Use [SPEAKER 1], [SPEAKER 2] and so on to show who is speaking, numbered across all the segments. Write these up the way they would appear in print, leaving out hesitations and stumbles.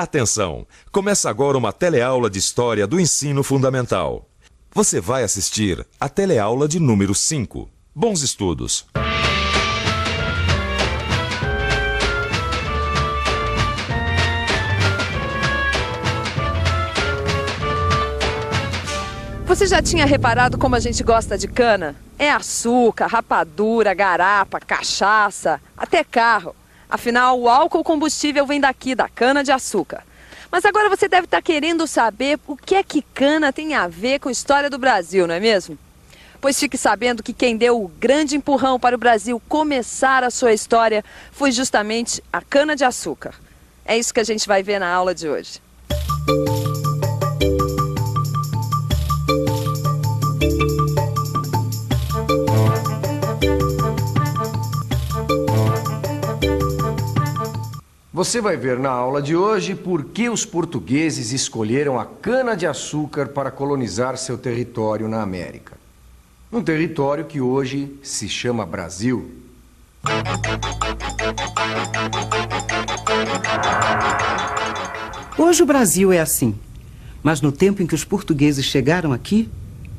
[SPEAKER 1] Atenção! Começa agora uma teleaula de História do Ensino Fundamental. Você vai assistir a teleaula de número 5. Bons estudos!
[SPEAKER 2] Você já tinha reparado como a gente gosta de cana? É açúcar, rapadura, garapa, cachaça, até carro. Afinal, o álcool combustível vem daqui, da cana-de-açúcar. Mas agora você deve estar querendo saber o que é que cana tem a ver com a história do Brasil, não é mesmo? Pois fique sabendo que quem deu o grande empurrão para o Brasil começar a sua história foi justamente a cana-de-açúcar. É isso que a gente vai ver na aula de hoje.
[SPEAKER 3] Você vai ver na aula de hoje por que os portugueses escolheram a cana-de-açúcar para colonizar seu território na América. Um território que hoje se chama Brasil.
[SPEAKER 4] Hoje o Brasil é assim, mas no tempo em que os portugueses chegaram aqui,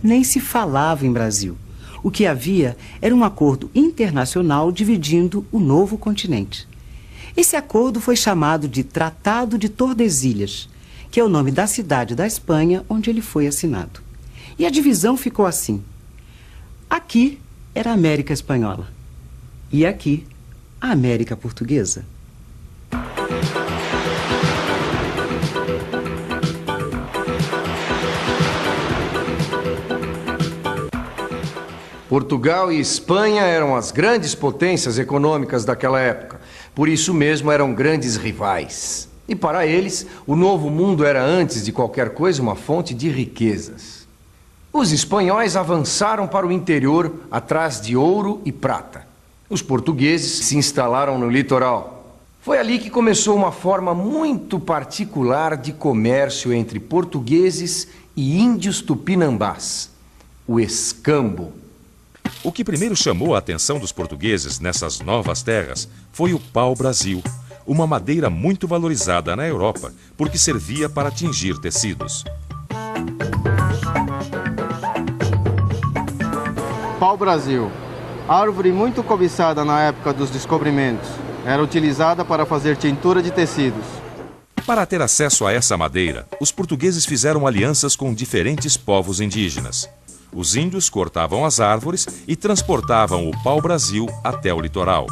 [SPEAKER 4] nem se falava em Brasil. O que havia era um acordo internacional dividindo o novo continente. Esse acordo foi chamado de Tratado de Tordesilhas, que é o nome da cidade da Espanha onde ele foi assinado. E a divisão ficou assim. Aqui era a América Espanhola e aqui a América Portuguesa.
[SPEAKER 3] Portugal e Espanha eram as grandes potências econômicas daquela época. Por isso mesmo eram grandes rivais. E para eles, o Novo Mundo era, antes de qualquer coisa, uma fonte de riquezas. Os espanhóis avançaram para o interior atrás de ouro e prata. Os portugueses se instalaram no litoral. Foi ali que começou uma forma muito particular de comércio entre portugueses e índios tupinambás, o escambo.
[SPEAKER 1] O que primeiro chamou a atenção dos portugueses nessas novas terras foi o pau-brasil, uma madeira muito valorizada na Europa, porque servia para tingir tecidos.
[SPEAKER 5] Pau-brasil, árvore muito cobiçada na época dos descobrimentos, era utilizada para fazer tintura de tecidos.
[SPEAKER 1] Para ter acesso a essa madeira, os portugueses fizeram alianças com diferentes povos indígenas. Os índios cortavam as árvores e transportavam o pau-brasil até o litoral.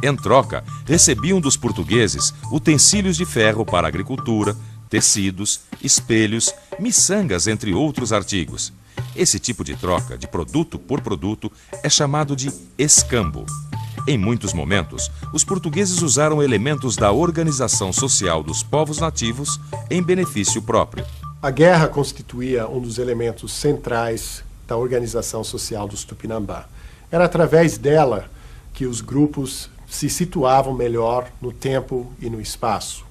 [SPEAKER 1] Em troca, recebiam dos portugueses utensílios de ferro para agricultura, tecidos, espelhos, miçangas, entre outros artigos. Esse tipo de troca, de produto por produto, é chamado de escambo. Em muitos momentos, os portugueses usaram elementos da organização social dos povos nativos em benefício próprio.
[SPEAKER 6] A guerra constituía um dos elementos centrais da organização social dos Tupinambá. Era através dela que os grupos se situavam melhor no tempo e no espaço.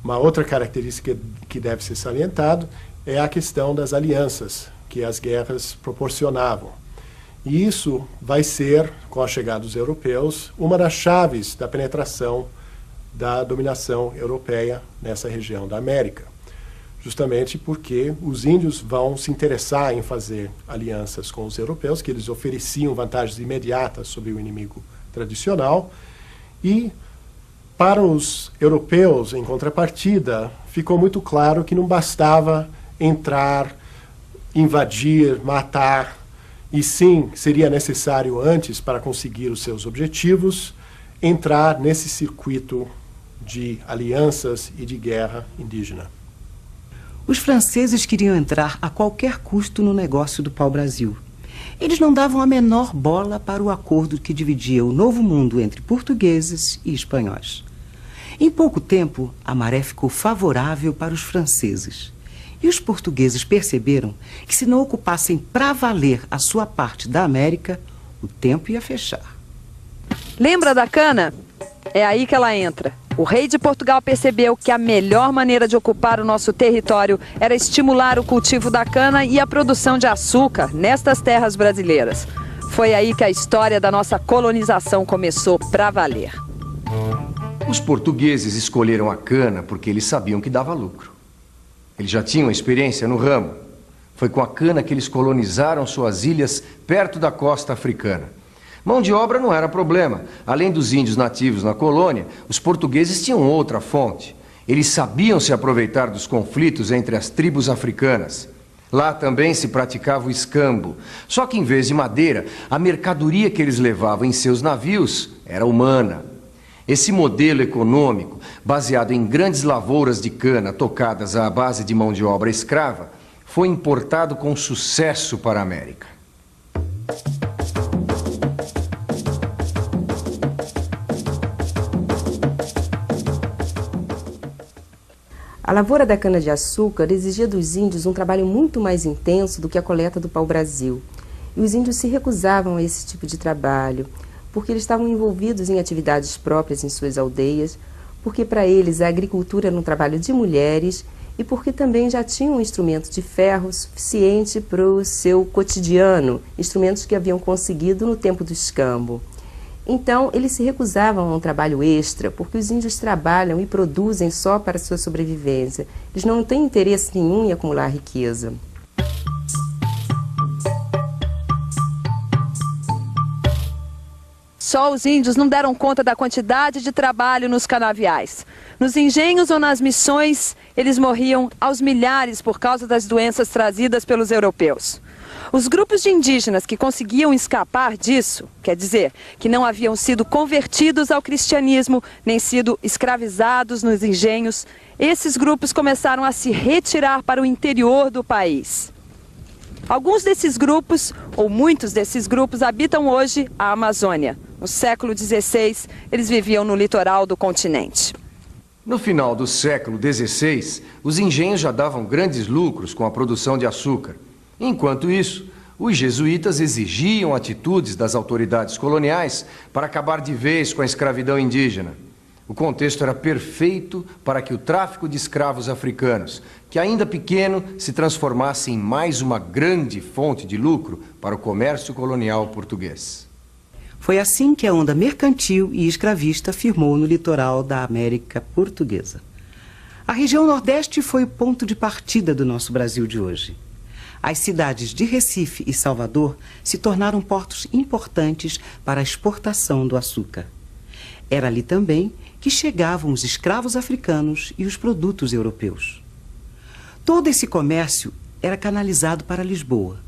[SPEAKER 6] Uma outra característica que deve ser salientado é a questão das alianças que as guerras proporcionavam. E isso vai ser, com a chegada dos europeus, uma das chaves da penetração da dominação europeia nessa região da América. Justamente porque os índios vão se interessar em fazer alianças com os europeus, que eles ofereciam vantagens imediatas sobre o inimigo tradicional, e para os europeus, em contrapartida, ficou muito claro que não bastava entrar, invadir, matar, e sim, seria necessário antes, para conseguir os seus objetivos, entrar nesse circuito de alianças e de guerra indígena.
[SPEAKER 4] Os franceses queriam entrar a qualquer custo no negócio do pau-brasil. Eles não davam a menor bola para o acordo que dividia o Novo Mundo entre portugueses e espanhóis. Em pouco tempo, a maré ficou favorável para os franceses. E os portugueses perceberam que, se não ocupassem para valer a sua parte da América, o tempo ia fechar.
[SPEAKER 2] Lembra da cana? É aí que ela entra. O rei de Portugal percebeu que a melhor maneira de ocupar o nosso território era estimular o cultivo da cana e a produção de açúcar nestas terras brasileiras. Foi aí que a história da nossa colonização começou para valer.
[SPEAKER 3] Os portugueses escolheram a cana porque eles sabiam que dava lucro. Eles já tinham experiência no ramo. Foi com a cana que eles colonizaram suas ilhas perto da costa africana. Mão de obra não era problema. Além dos índios nativos na colônia, os portugueses tinham outra fonte. Eles sabiam se aproveitar dos conflitos entre as tribos africanas. Lá também se praticava o escambo. Só que em vez de madeira, a mercadoria que eles levavam em seus navios era humana. Esse modelo econômico, baseado em grandes lavouras de cana tocadas à base de mão de obra escrava, foi importado com sucesso para a América.
[SPEAKER 7] A lavoura da cana-de-açúcar exigia dos índios um trabalho muito mais intenso do que a coleta do pau-brasil. E os índios se recusavam a esse tipo de trabalho, porque eles estavam envolvidos em atividades próprias em suas aldeias, porque para eles a agricultura era um trabalho de mulheres e porque também já tinham um instrumento de ferro suficiente para o seu cotidiano, instrumentos que haviam conseguido no tempo do escambo. Então, eles se recusavam a um trabalho extra, porque os índios trabalham e produzem só para a sua sobrevivência. Eles não têm interesse nenhum em acumular riqueza.
[SPEAKER 2] Só os índios não deram conta da quantidade de trabalho nos canaviais. Nos engenhos ou nas missões, eles morriam aos milhares por causa das doenças trazidas pelos europeus. Os grupos de indígenas que conseguiam escapar disso, quer dizer, que não haviam sido convertidos ao cristianismo, nem sido escravizados nos engenhos, esses grupos começaram a se retirar para o interior do país. Alguns desses grupos, ou muitos desses grupos, habitam hoje a Amazônia. No século XVI, eles viviam no litoral do continente.
[SPEAKER 3] No final do século XVI, os engenhos já davam grandes lucros com a produção de açúcar. Enquanto isso, os jesuítas exigiam atitudes das autoridades coloniais para acabar de vez com a escravidão indígena. O contexto era perfeito para que o tráfico de escravos africanos, que ainda pequeno, se transformasse em mais uma grande fonte de lucro para o comércio colonial português.
[SPEAKER 4] Foi assim que a onda mercantil e escravista firmou no litoral da América Portuguesa. A região Nordeste foi o ponto de partida do nosso Brasil de hoje. As cidades de Recife e Salvador se tornaram portos importantes para a exportação do açúcar. Era ali também que chegavam os escravos africanos e os produtos europeus. Todo esse comércio era canalizado para Lisboa.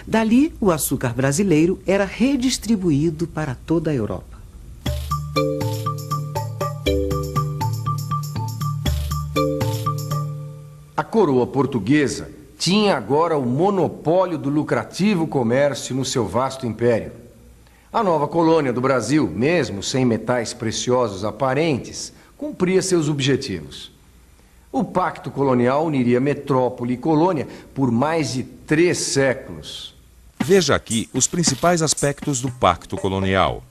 [SPEAKER 4] Dali, o açúcar brasileiro era redistribuído para toda a Europa.
[SPEAKER 3] A coroa portuguesa tinha agora o monopólio do lucrativo comércio no seu vasto império. A nova colônia do Brasil, mesmo sem metais preciosos aparentes, cumpria seus objetivos. O pacto colonial uniria metrópole e colônia por mais de 3 séculos.
[SPEAKER 1] Veja aqui os principais aspectos do pacto colonial.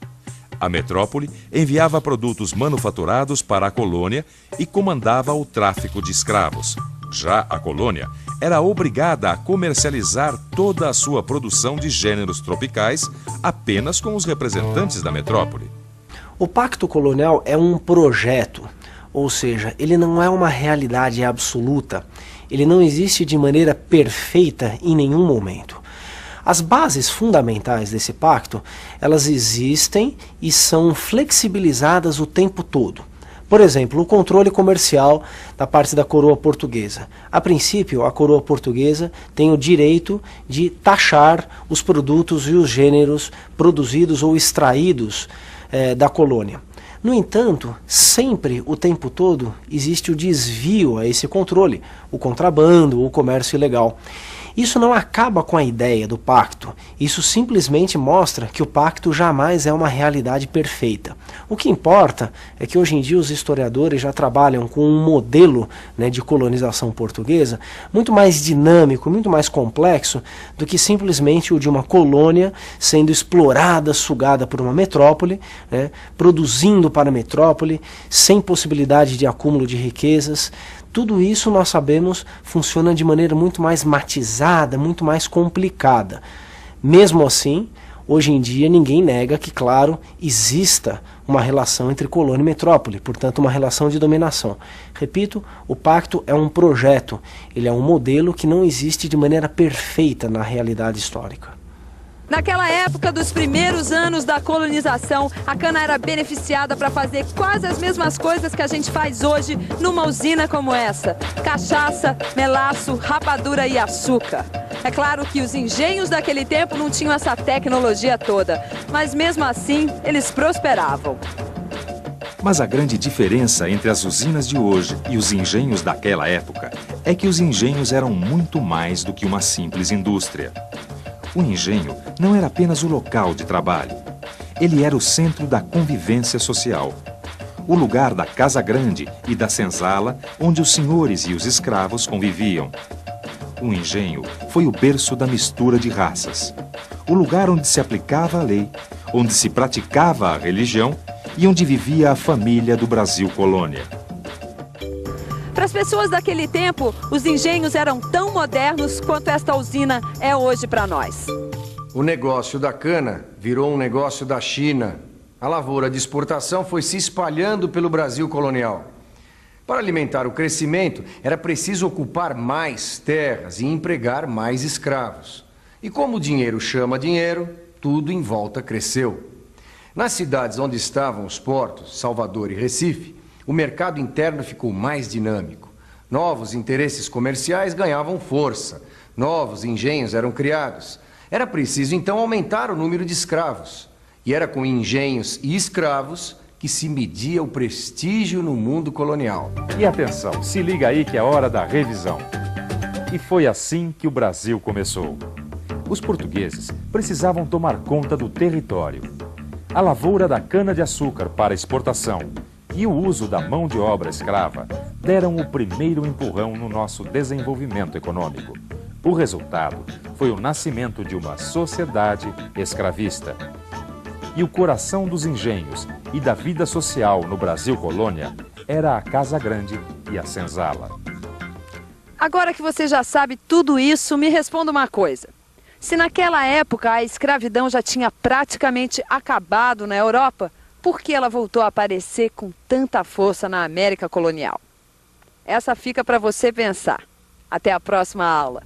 [SPEAKER 1] A metrópole enviava produtos manufaturados para a colônia e comandava o tráfico de escravos. Já a colônia era obrigada a comercializar toda a sua produção de gêneros tropicais apenas com os representantes da metrópole.
[SPEAKER 8] O pacto colonial é um projeto, ou seja, ele não é uma realidade absoluta, ele não existe de maneira perfeita em nenhum momento. As bases fundamentais desse pacto, elas existem e são flexibilizadas o tempo todo. Por exemplo, o controle comercial da parte da coroa portuguesa. A princípio, a coroa portuguesa tem o direito de taxar os produtos e os gêneros produzidos ou extraídos da colônia. No entanto, sempre, o tempo todo, existe o desvio a esse controle, o contrabando, o comércio ilegal. Isso não acaba com a ideia do pacto, isso simplesmente mostra que o pacto jamais é uma realidade perfeita. O que importa é que hoje em dia os historiadores já trabalham com um modelo, de colonização portuguesa muito mais dinâmico, muito mais complexo do que simplesmente o de uma colônia sendo explorada, sugada por uma metrópole, produzindo para a metrópole, sem possibilidade de acúmulo de riquezas. Tudo isso, nós sabemos, funciona de maneira muito mais matizada, muito mais complicada. Mesmo assim, Hoje em dia ninguém nega que, claro, exista uma relação entre colônia e metrópole, portanto uma relação de dominação. Repito, o pacto é um projeto, ele é um modelo que não existe de maneira perfeita na realidade histórica.
[SPEAKER 2] Naquela época dos primeiros anos da colonização, a cana era beneficiada para fazer quase as mesmas coisas que a gente faz hoje numa usina como essa: cachaça, melaço, rapadura e açúcar. É claro que os engenhos daquele tempo não tinham essa tecnologia toda, mas mesmo assim eles prosperavam.
[SPEAKER 1] Mas a grande diferença entre as usinas de hoje e os engenhos daquela época é que os engenhos eram muito mais do que uma simples indústria. O engenho não era apenas o local de trabalho. Ele era o centro da convivência social. O lugar da casa grande e da senzala onde os senhores e os escravos conviviam. O engenho foi o berço da mistura de raças. O lugar onde se aplicava a lei, onde se praticava a religião e onde vivia a família do Brasil colônia.
[SPEAKER 2] Para as pessoas daquele tempo, os engenhos eram tão modernos quanto esta usina é hoje para nós.
[SPEAKER 3] O negócio da cana virou um negócio da China. A lavoura de exportação foi se espalhando pelo Brasil colonial. Para alimentar o crescimento, era preciso ocupar mais terras e empregar mais escravos. E como o dinheiro chama dinheiro, tudo em volta cresceu. Nas cidades onde estavam os portos, Salvador e Recife, o mercado interno ficou mais dinâmico. Novos interesses comerciais ganhavam força. Novos engenhos eram criados. Era preciso, então, aumentar o número de escravos. E era com engenhos e escravos que se media o prestígio no mundo colonial.
[SPEAKER 1] E atenção, se liga aí que é hora da revisão. E foi assim que o Brasil começou. Os portugueses precisavam tomar conta do território. A lavoura da cana-de-açúcar para exportação e o uso da mão de obra escrava deram o primeiro empurrão no nosso desenvolvimento econômico. O resultado foi o nascimento de uma sociedade escravista. E o coração dos engenhos e da vida social no Brasil colônia era a casa grande e a senzala.
[SPEAKER 2] Agora que você já sabe tudo isso, me responda uma coisa. Se naquela época a escravidão já tinha praticamente acabado na Europa, por que ela voltou a aparecer com tanta força na América colonial? Essa fica para você pensar. Até a próxima aula.